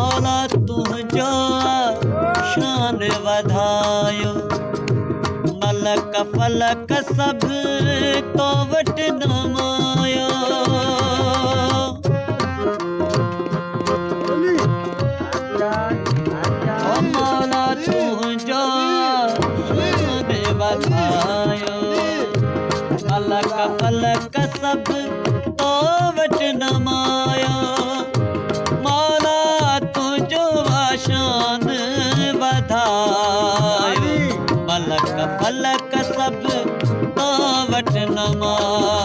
मौला तुझो शान वधायो मलक फलक सब तो वट नमायो मौला तुझो शान वधायो मलक फलक सब तो वट नमायो मौला तुझो शान वधायो मलक फलक सब तो वट नमायो